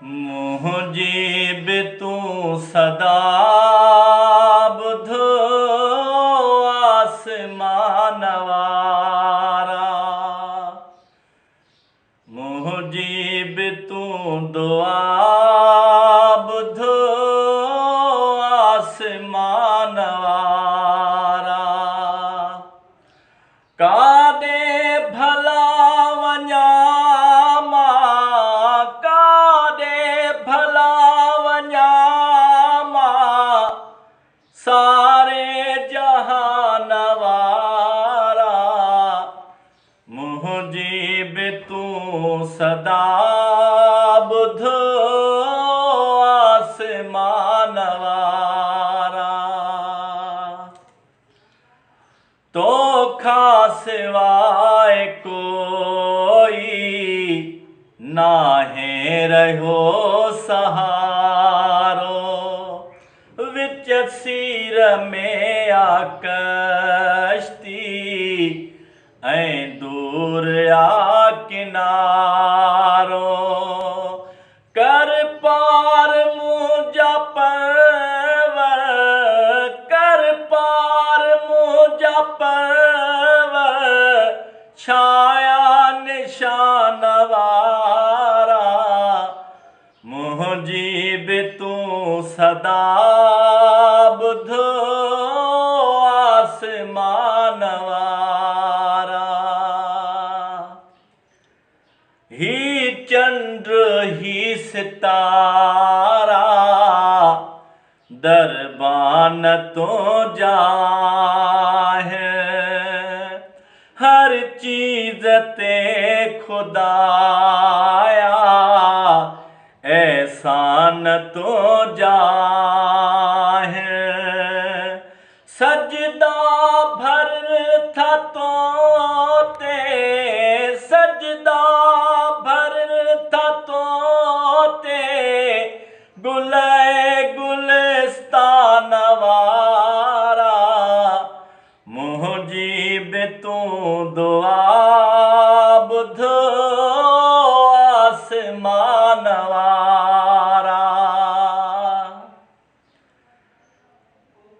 मुझीब तू सदा बुधो आसमान वारा। मुझीब तू दुआ बुधो आसमान वारा। काॾे भला वञा मां, काॾे भला वञा मां, सारे जहान वारा। मुझीब तू सदा बुधो आसमान वारा। तोखा सिवाय कोई नाहे रहियो सहारो। विच सीर में आ कश्ती ऐं दूर आ किनारो। कर पार मुंहिंजा परवर, कर पार मुंहिंजा परवर, छाया निशान वारा। मुझीब तू सदा बुधो आसमान वारा। ही चंद्र ही सितारा, दरबान तो जाहे। हर चीज ते खुदाया एहसान तो जाहे। सजदा भर था तो ते, सजदा भर था तो ते, गुले गुलिस्तान वारा। मुझीब तू दुआ बुधो आसमान वारा।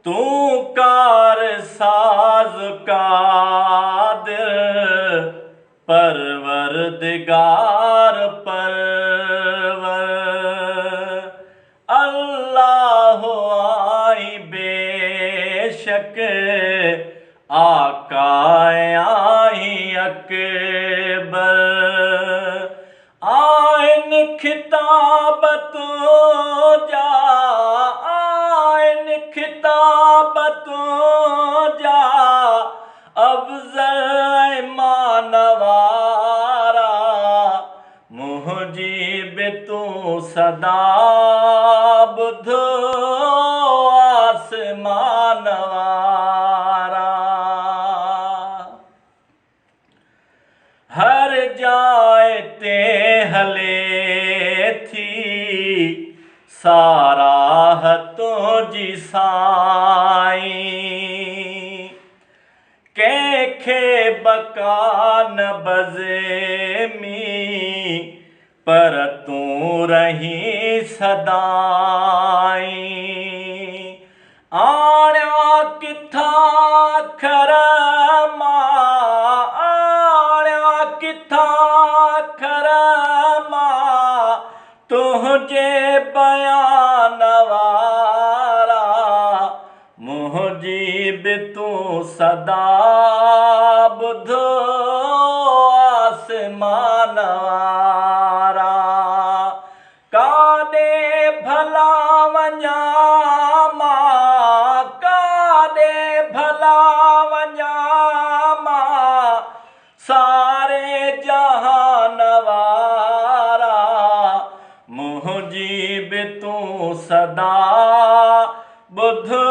तू कार साज कादिर, परवरदिगार परवर। अल्लाह आई बेशक, आका आई अकबर। आइन खिताब तो जा, आइन खिताब तो जा, अफ़ज़ल ईमान वारा। मुझीब तू सदा बुधो आसमान वारा। हर जाए ते हले थी साराह तुझी साईं। कंहिंखे बका न बज़ेमी, पर तूं रही सदाईं। आणिया किथां खर मां, आणिया किथां खर मां, तुंहिंजे बयान वारा। मुझीब तू सदा बुधो आसमान वारा। काॾे भला वञा मां, काॾे भला वञा मां, सारे जहान वारा। मुझीब तू सदा बुधो